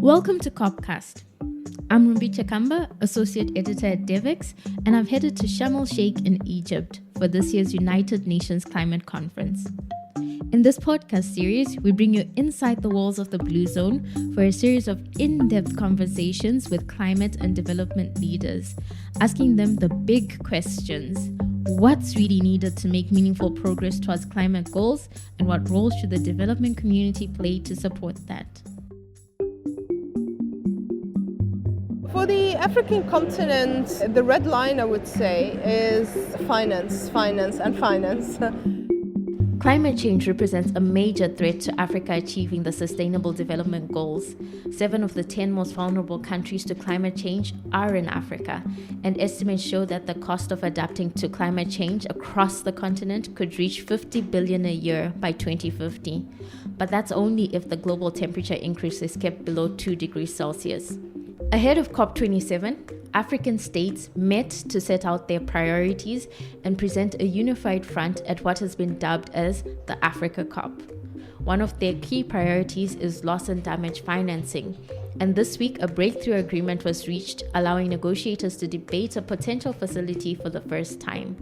Welcome to COPcast. I'm Rumbi Chakamba, Associate Editor at Devex, and I've headed to Sharm-el Sheikh in Egypt for this year's United Nations Climate Conference. In this podcast series, we bring you inside the walls of the Blue Zone for a series of in-depth conversations with climate and development leaders, asking them the big questions. What's really needed to make meaningful progress towards climate goals, and what role should the development community play to support that? For the African continent, the red line, I would say, is finance. Climate change represents a major threat to Africa achieving the Sustainable Development Goals. 7 of the 10 most vulnerable countries to climate change are in Africa, and estimates show that the cost of adapting to climate change across the continent could reach $50 billion a year by 2050. But that's only if the global temperature increase is kept below 2 degrees Celsius. Ahead of COP27, African states met to set out their priorities and present a unified front at what has been dubbed as the Africa COP. One of their key priorities is loss and damage financing, and this week a breakthrough agreement was reached, allowing negotiators to debate a potential facility for the first time.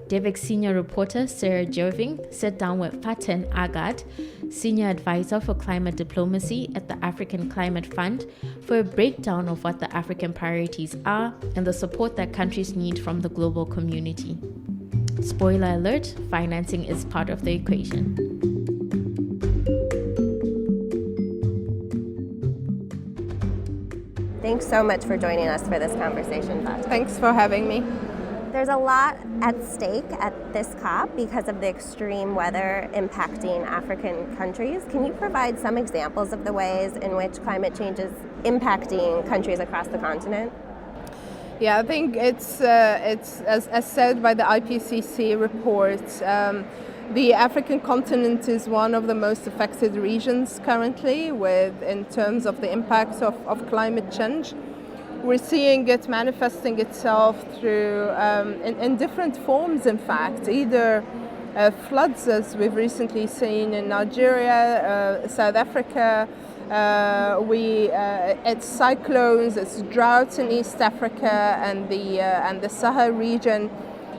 Devex senior reporter Sarah Jerving sat down with Faten Aggad, senior advisor for climate diplomacy at the African Climate Fund, for a breakdown of what the African priorities are and the support that countries need from the global community. Spoiler alert, financing is part of the equation. Thanks so much for joining us for this conversation, Faten. Thanks for having me. There's a lot at stake at this COP because of the extreme weather impacting African countries. Can you provide some examples of the ways in which climate change is impacting countries across the continent? Yeah, I think it's as said by the IPCC report, the African continent is one of the most affected regions currently in terms of the impacts of climate change. We're seeing it manifesting itself through, in different forms, in fact, either floods, as we've recently seen in Nigeria, South Africa, it's cyclones, it's droughts in East Africa and the Sahel region.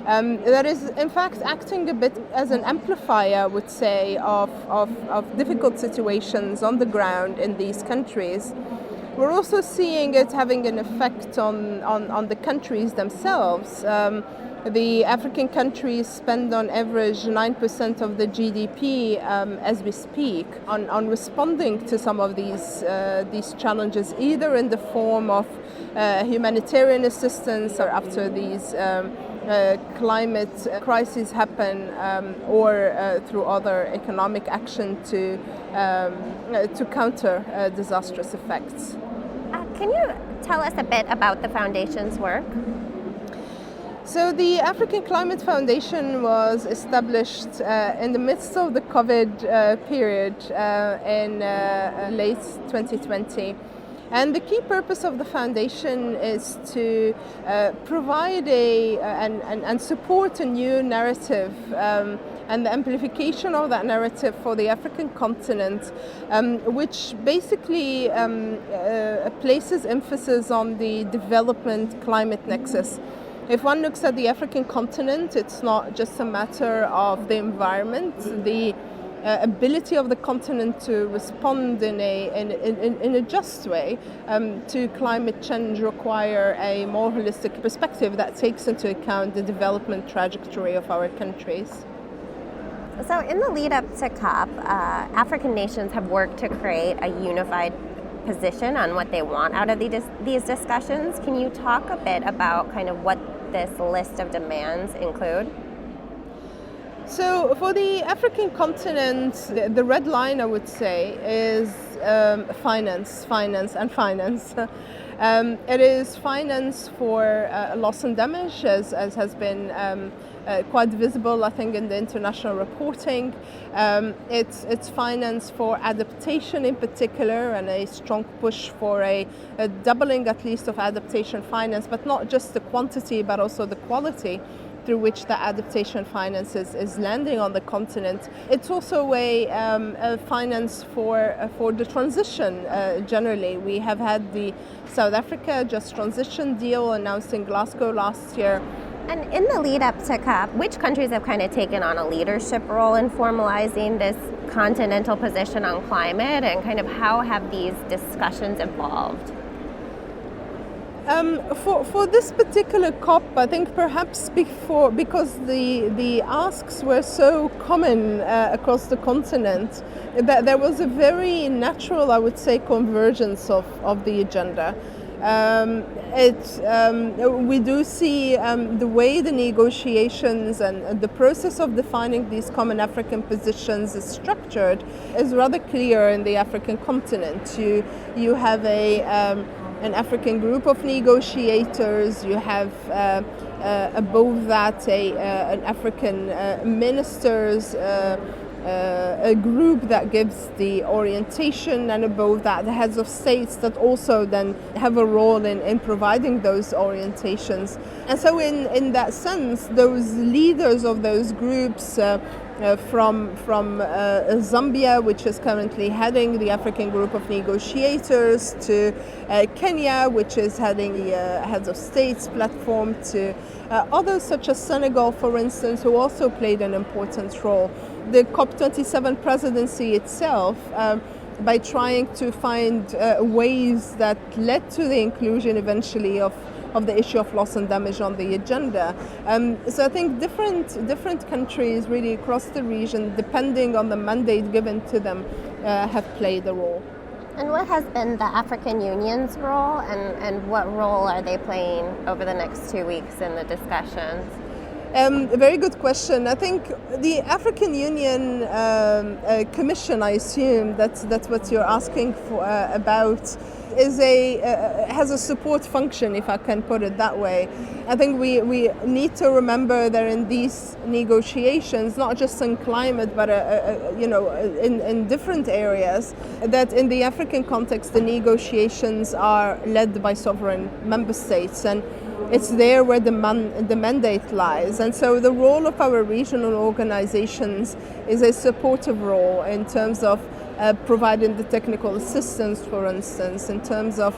That is, in fact, acting a bit as an amplifier, I would say, of difficult situations on the ground in these countries. We're also seeing it having an effect on the countries themselves. The African countries spend on average 9% of the GDP as we speak on responding to some of these challenges, either in the form of humanitarian assistance or after these climate crises happen, or through other economic action to counter disastrous effects. Can you tell us a bit about the Foundation's work? So the African Climate Foundation was established in the midst of the COVID period in late 2020. And the key purpose of the foundation is to provide and support a new narrative and the amplification of that narrative for the African continent, which basically places emphasis on the development climate nexus. If one looks at the African continent, it's not just a matter of the environment. The ability of the continent to respond in a just way to climate change require a more holistic perspective that takes into account the development trajectory of our countries. So in the lead up to COP, African nations have worked to create a unified position on what they want out of these discussions. Can you talk a bit about kind of what this list of demands include? So for the African continent, the red line, I would say, is finance. It is finance for loss and damage, as has been quite visible, I think, in the international reporting. It's finance for adaptation in particular, and a strong push for a doubling at least of adaptation finance, but not just the quantity, but also the quality through which the adaptation finance is landing on the continent. It's also a finance for the transition generally. We have had the South Africa Just Transition deal announced in Glasgow last year. And in the lead up to COP, which countries have kind of taken on a leadership role in formalizing this continental position on climate, and kind of how have these discussions evolved? For this particular COP, I think perhaps because the asks were so common across the continent, that there was a very natural, I would say, convergence of the agenda. We do see the way the negotiations and the process of defining these common African positions is structured is rather clear in the African continent. You have an African group of negotiators. You have above that an African ministers. A group that gives the orientation, and above that the heads of states that also then have a role in providing those orientations. And so in that sense, those leaders of those groups from Zambia, which is currently heading the African group of negotiators, to Kenya, which is heading the heads of states platform, to others such as Senegal, for instance, who also played an important role. The COP27 presidency itself, by trying to find ways that led to the inclusion eventually of the issue of loss and damage on the agenda. So I think different countries really across the region, depending on the mandate given to them, have played a role. And what has been the African Union's role, and what role are they playing over the next 2 weeks in the discussions? A very good question. I think the African Union Commission, I assume that's what you're asking for about, has a support function, if I can put it that way. I think we need to remember that in these negotiations, not just in climate, but in different areas, that in the African context, the negotiations are led by sovereign member states, and it's there where the mandate lies. And so the role of our regional organizations is a supportive role in terms of providing the technical assistance, for instance, in terms of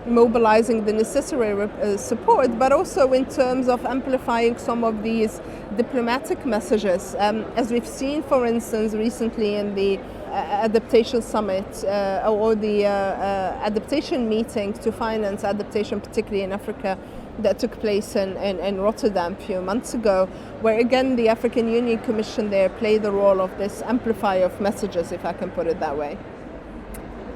mobilizing the necessary support, but also in terms of amplifying some of these diplomatic messages. As we've seen, for instance, recently in the Adaptation Summit or the adaptation meeting to finance adaptation, particularly in Africa, that took place in Rotterdam a few months ago, where again the African Union Commission there played the role of this amplifier of messages, if I can put it that way.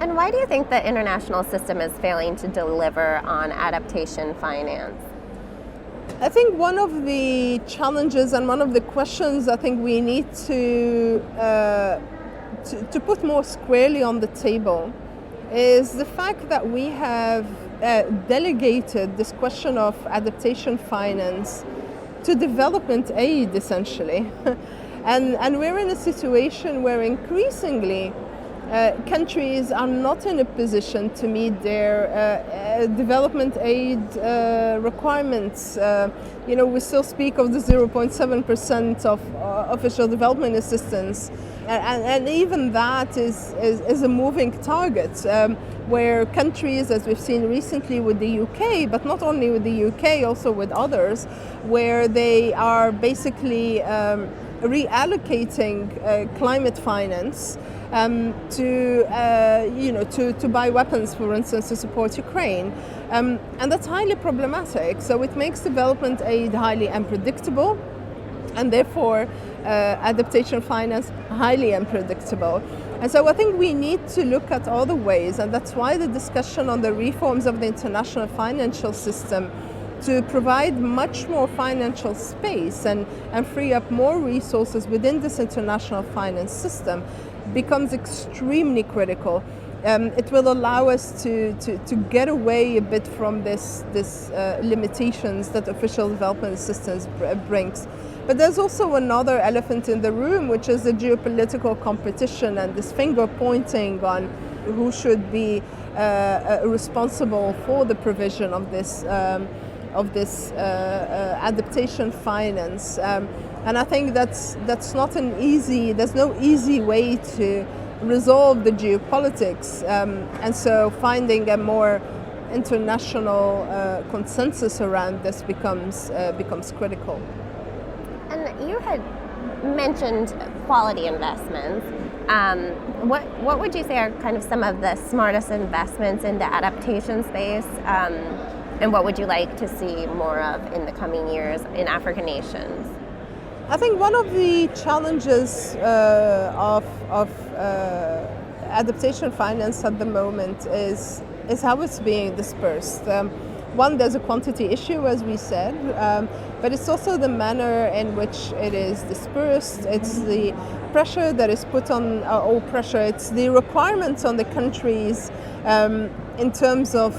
And why do you think the international system is failing to deliver on adaptation finance? I think one of the challenges and one of the questions I think we need to put more squarely on the table is the fact that we have delegated this question of adaptation finance to development aid, essentially. and we're in a situation where increasingly countries are not in a position to meet their development aid requirements. We still speak of the 0.7% of official development assistance, and even that is a moving target, where countries, as we've seen recently with the UK, but not only with the UK, also with others, where they are basically reallocating climate finance to buy weapons, for instance, to support Ukraine, and that's highly problematic. So it makes development aid highly unpredictable, and therefore adaptation finance highly unpredictable. And so I think we need to look at all the ways, and that's why the discussion on the reforms of the international financial system to provide much more financial space and free up more resources within this international finance system becomes extremely critical. It will allow us to get away a bit from this limitations that official development assistance brings. But there's also another elephant in the room, which is the geopolitical competition and this finger pointing on who should be responsible for the provision of this this adaptation finance. And I think that's not there's no easy way to resolve the geopolitics. And so finding a more international consensus around this becomes critical. And you had mentioned quality investments. What would you say are kind of some of the smartest investments in the adaptation space? And what would you like to see more of in the coming years in African nations? I think one of the challenges of adaptation finance at the moment is how it's being dispersed. One, there's a quantity issue, as we said, but it's also the manner in which it is dispersed. It's the pressure that is put on, it's the requirements on the countries in terms of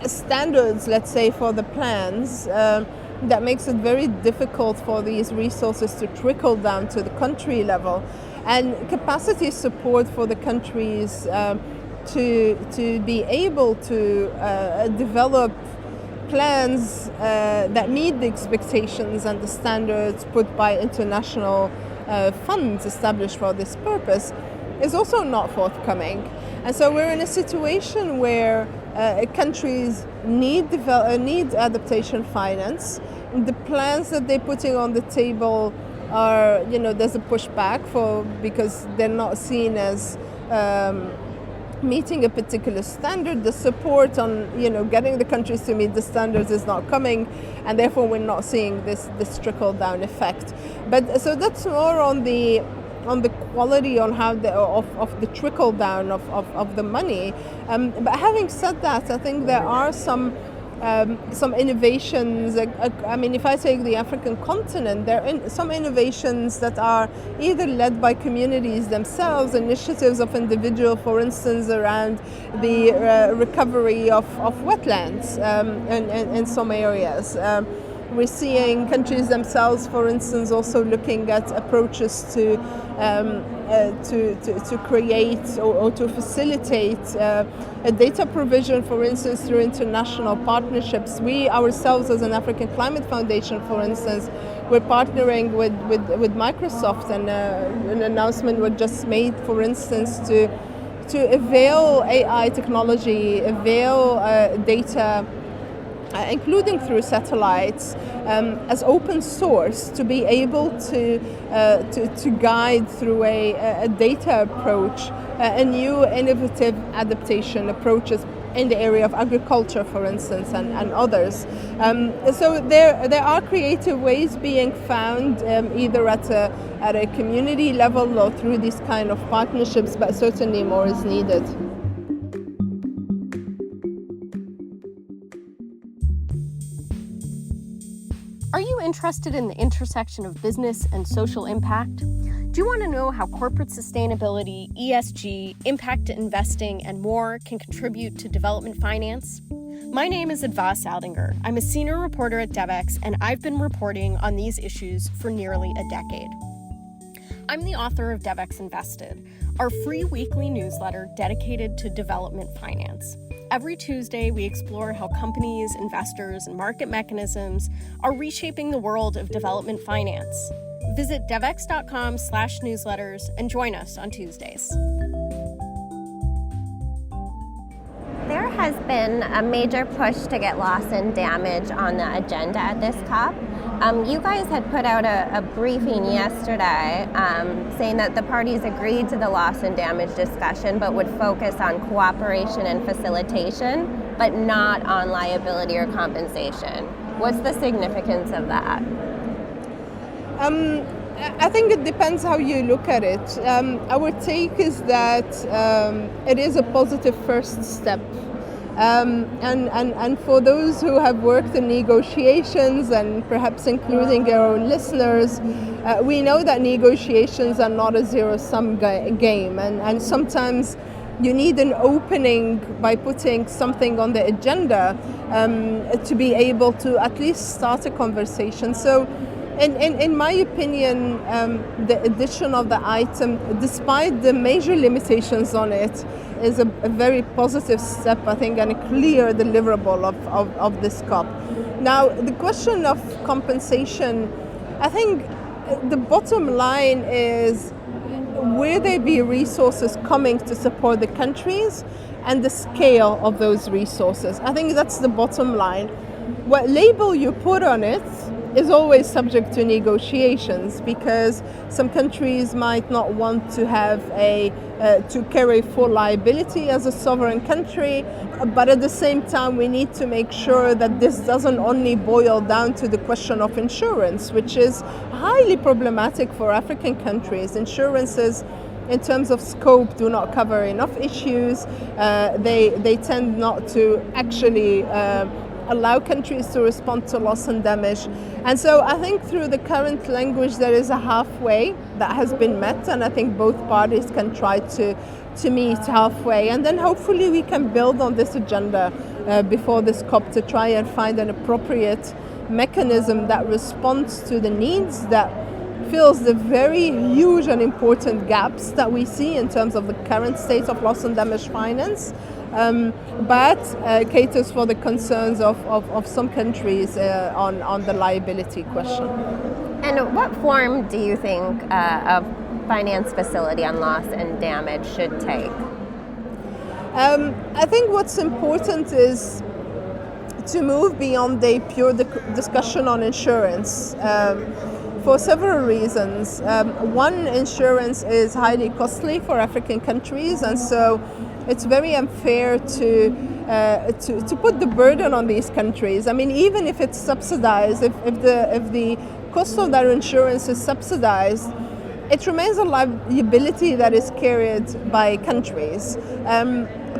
standards, let's say, for the plans, that makes it very difficult for these resources to trickle down to the country level. And capacity support for the countries to be able to develop plans that meet the expectations and the standards put by international funds established for this purpose is also not forthcoming. And so we're in a situation where countries need adaptation finance. The plans that they're putting on the table are, there's a pushback because they're not seen as meeting a particular standard. The support on getting the countries to meet the standards is not coming, and therefore we're not seeing this trickle down effect. But so that's more on the quality, on how of the trickle down of the money. But having said that, I think there are some innovations. I mean, if I take the African continent, there are some innovations that are either led by communities themselves, initiatives of individuals, for instance, around the recovery of wetlands in some areas. We're seeing countries themselves, for instance, also looking at approaches to create or to facilitate a data provision, for instance, through international partnerships. We ourselves, as an African Climate Foundation, for instance, we're partnering with Microsoft, and an announcement was just made, for instance, to avail AI technology, avail data, including through satellites, as open source, to be able to guide through a data approach, a new innovative adaptation approaches in the area of agriculture, for instance, and others. So there are creative ways being found, either at a community level or through these kind of partnerships, but certainly more is needed. Are you interested in the intersection of business and social impact? Do you want to know how corporate sustainability, ESG, impact investing, and more can contribute to development finance? My name is Advas Aldinger. I'm a senior reporter at Devex, and I've been reporting on these issues for nearly a decade. I'm the author of Devex Invested, our free weekly newsletter dedicated to development finance. Every Tuesday, we explore how companies, investors, and market mechanisms are reshaping the world of development finance. Visit devex.com/newsletters and join us on Tuesdays. There has been a major push to get loss and damage on the agenda at this COP. You guys had put out a briefing yesterday saying that the parties agreed to the loss and damage discussion, but would focus on cooperation and facilitation, but not on liability or compensation. What's the significance of that? I think it depends how you look at it. Our take is that it is a positive first step. And for those who have worked in negotiations, and perhaps including our own listeners, we know that negotiations are not a zero-sum game, and sometimes you need an opening by putting something on the agenda to be able to at least start a conversation. So in my opinion, the addition of the item, despite the major limitations on it, is a very positive step, I think, and a clear deliverable of this COP. Now, the question of compensation, I think the bottom line is, will there be resources coming to support the countries and the scale of those resources? I think that's the bottom line. What label you put on it is always subject to negotiations, because some countries might not want to have to carry full liability as a sovereign country, but at the same time we need to make sure that this doesn't only boil down to the question of insurance, which is highly problematic for African countries. Insurances in terms of scope do not cover enough issues. They tend not to actually allow countries to respond to loss and damage. And so I think through the current language there is a halfway that has been met, and I think both parties can try to meet halfway, and then hopefully we can build on this agenda before this COP to try and find an appropriate mechanism that responds to the needs, that fills the very huge and important gaps that we see in terms of the current state of loss and damage finance, but caters for the concerns of some countries on the liability question. And what form do you think a finance facility on loss and damage should take? I think what's important is to move beyond a pure discussion on insurance. For several reasons. One, insurance is highly costly for African countries, and so it's very unfair to put the burden on these countries. I mean, even if it's subsidized, if the cost of their insurance is subsidized, it remains a liability that is carried by countries.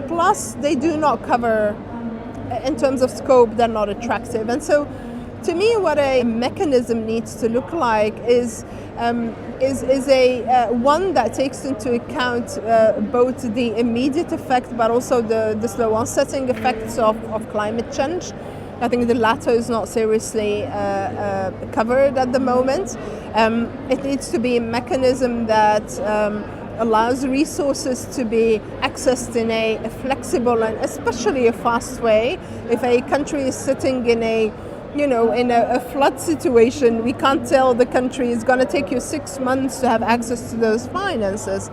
Plus, they do not cover, in terms of scope, they're not attractive, and so. To me, what a mechanism needs to look like is a one that takes into account both the immediate effect, but also the slow onsetting effects of climate change. I think the latter is not seriously covered at the moment. It needs to be a mechanism that allows resources to be accessed in a flexible and especially a fast way. If a country is sitting in a flood situation, we can't tell the country it's going to take you 6 months to have access to those finances.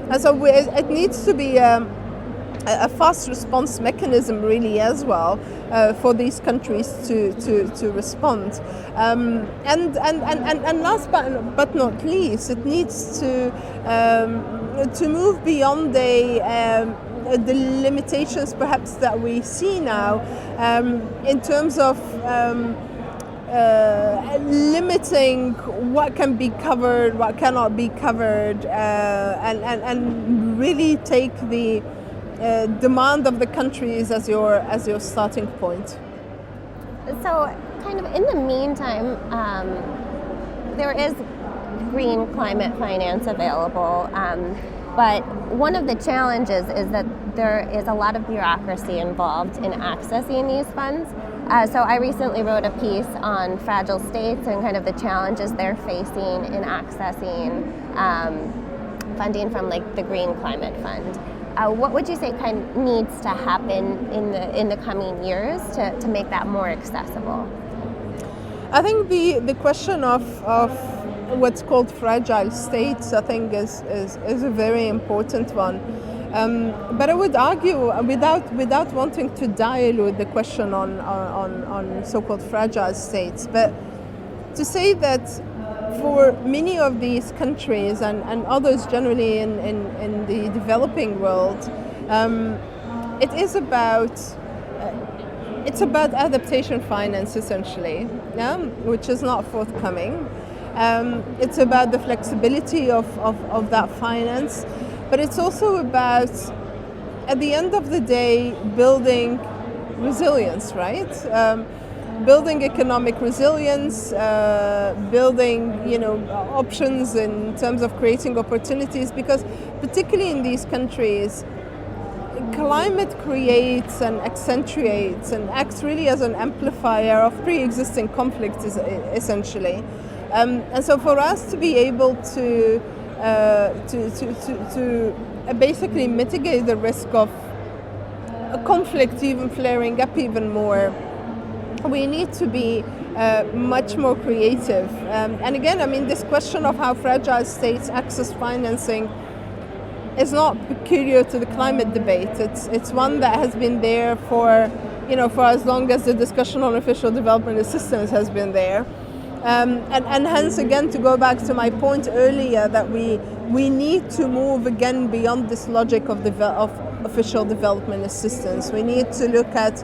And so it needs to be a fast response mechanism really as well for these countries to respond. And last but not least, it needs to move beyond the limitations perhaps that we see now in terms of limiting what can be covered, what cannot be covered, and really take the demand of the countries as your starting point. So kind of in the meantime, there is green climate finance available. But one of the challenges is that there is a lot of bureaucracy involved in accessing these funds. So I recently wrote a piece on fragile states and kind of the challenges they're facing in accessing funding from like the Green Climate Fund. What would you say kind of needs to happen in the coming years to make that more accessible? I think the question of what's called fragile states, I think, is a very important one. But I would argue, without wanting to dilute the question on so-called fragile states, but to say that for many of these countries and others generally in the developing world, it's about adaptation finance essentially, which is not forthcoming. It's about the flexibility of that finance, but it's also about, at the end of the day, building resilience, right? Building economic resilience, building options in terms of creating opportunities, because particularly in these countries, climate creates and accentuates and acts really as an amplifier of pre-existing conflicts essentially. And so for us to be able to basically mitigate the risk of a conflict even flaring up even more, we need to be much more creative. And again, I mean, this question of how fragile states access financing is not peculiar to the climate debate. It's one that has been there for as long as the discussion on official development assistance has been there. And hence, again, to go back to my point earlier, that we need to move again beyond this logic of official development assistance. We need to look at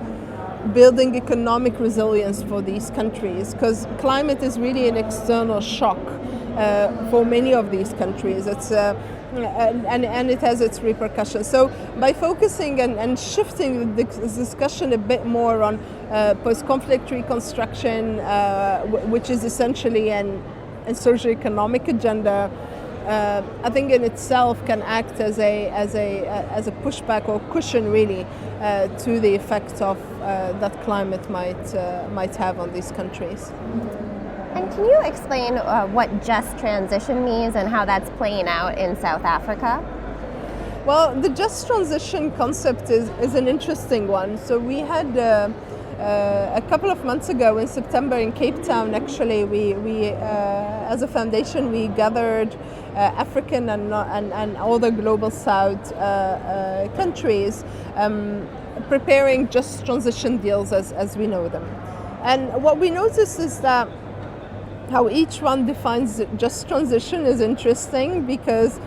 building economic resilience for these countries, because climate is really an external shock for many of these countries. It's and it has its repercussions. So by focusing and shifting the discussion a bit more on post-conflict reconstruction, which is essentially a socio-economic agenda, I think in itself can act as a pushback or cushion, really, to the effect of that climate might have on these countries. And can you explain what just transition means and how that's playing out in South Africa? Well, the just transition concept is an interesting one. So we had a couple of months ago in September in Cape Town, actually, we as a foundation, we gathered African and other global South countries preparing just transition deals as we know them. And what we noticed is that how each one defines just transition is interesting, because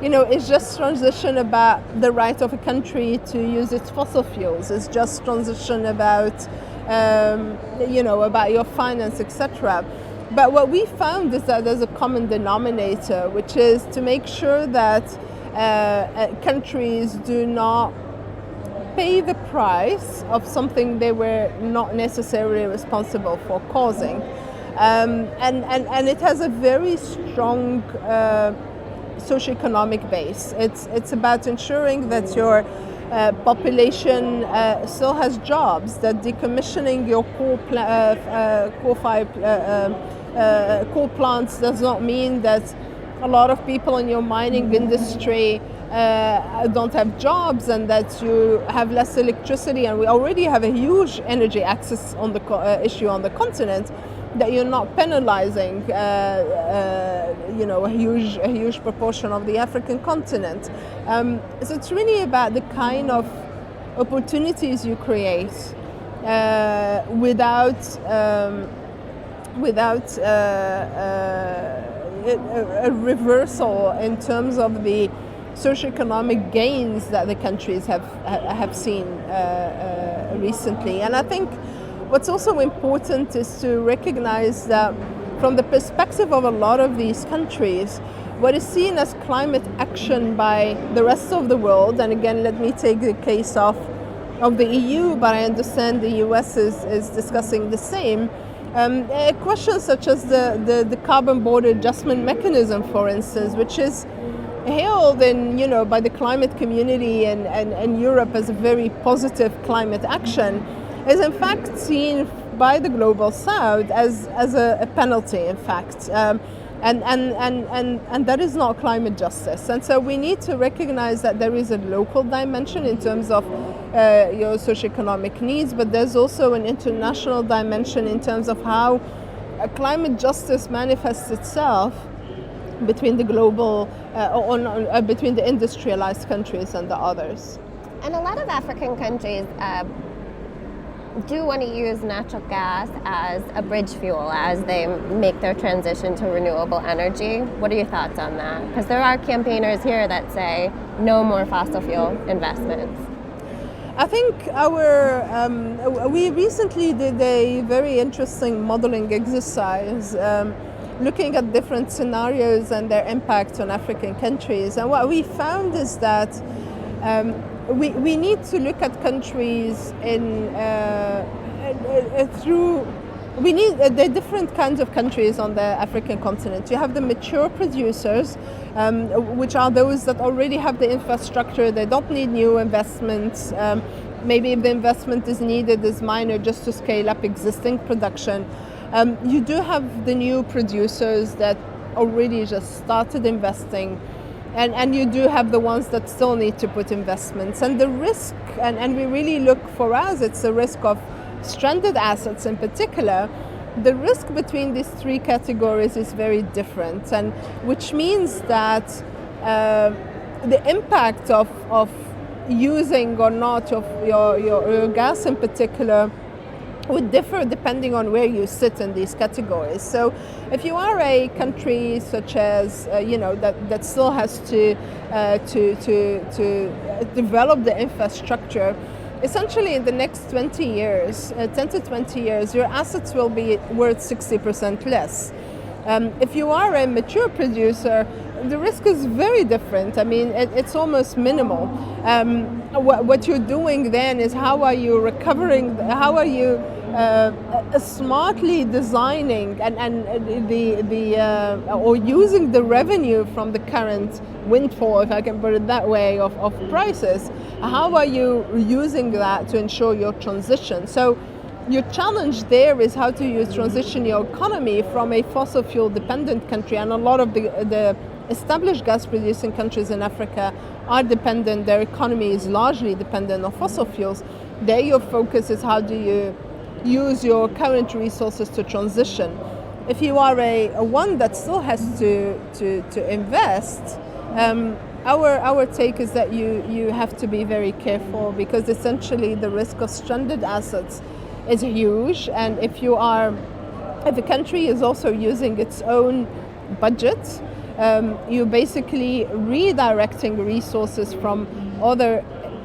it's just transition about the right of a country to use its fossil fuels. It's just transition about about your finance, etc. But what we found is that there's a common denominator, which is to make sure that countries do not pay the price of something they were not necessarily responsible for causing. And it has a very strong socioeconomic base. It's about ensuring that your population still has jobs, that decommissioning your coal plants does not mean that a lot of people in your mining industry don't have jobs, and that you have less electricity. And we already have a huge energy access on the issue on the continent, that you're not penalizing a huge proportion of the African continent. So it's really about the kind of opportunities you create without a reversal in terms of the socioeconomic gains that the countries have seen recently. And I think what's also important is to recognize that from the perspective of a lot of these countries, what is seen as climate action by the rest of the world, and again, let me take the case of the EU, but I understand the US is discussing the same, questions such as the carbon border adjustment mechanism, for instance, which is hailed by the climate community and Europe as a very positive climate action, is in fact seen by the global South as a penalty, in fact, and that is not climate justice. And so we need to recognize that there is a local dimension in terms of your socioeconomic needs, but there's also an international dimension in terms of how climate justice manifests itself between the global, between the industrialized countries and the others. And a lot of African countries do want to use natural gas as a bridge fuel as they make their transition to renewable energy. What are your thoughts on that? Because there are campaigners here that say no more fossil fuel investments. I think we recently did a very interesting modeling exercise looking at different scenarios and their impact on African countries. And what we found is that we need to look at countries we need the different kinds of countries on the African continent. You have the mature producers, which are those that already have the infrastructure. They don't need new investments. Maybe if the investment is needed, is minor, just to scale up existing production. You do have the new producers that already just started investing, and you do have the ones that still need to put investments. And the risk, and we really look, for us, it's the risk of stranded assets in particular. The risk between these three categories is very different, and which means that the impact of using or not of your gas in particular would differ depending on where you sit in these categories. So if you are a country such as that still has to develop the infrastructure, essentially in the next 20 years, 10 to 20 years, your assets will be worth 60% less. If you are a mature producer, the risk is very different. I mean, it's almost minimal. What you're doing then is how are you recovering, how are you smartly designing and or using the revenue from the current windfall, if I can put it that way, of prices. How are you using that to ensure your transition? So your challenge there is how to transition your economy from a fossil fuel dependent country, and a lot of the established gas producing countries in Africa are dependent, their economy is largely dependent on fossil fuels. There your focus is how do you use your current resources to transition. If you are a one that still has to invest, our take is that you have to be very careful, because essentially the risk of stranded assets is huge, and if a country is also using its own budget, you're basically redirecting resources from other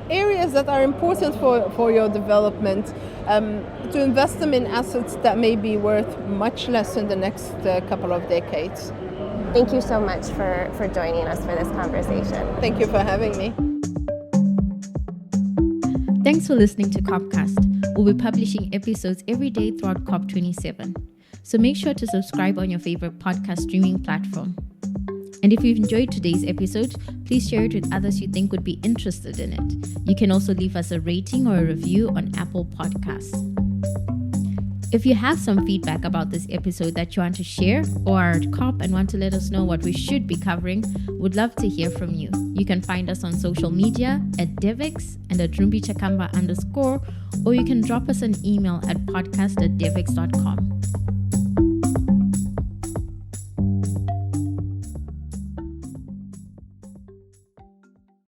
areas that are important for your development to invest them in assets that may be worth much less in the next couple of decades. Thank you so much for joining us for this conversation. Thank you for having me. Thanks for listening to COPcast. We'll be publishing episodes every day throughout COP27. So make sure to subscribe on your favorite podcast streaming platform. And if you've enjoyed today's episode, please share it with others you think would be interested in it. You can also leave us a rating or a review on Apple Podcasts. If you have some feedback about this episode that you want to share, or are at COP and want to let us know what we should be covering, would love to hear from you. You can find us on social media at Devex and at @rumbichakamba_, or you can drop us an email at podcast@devex.com.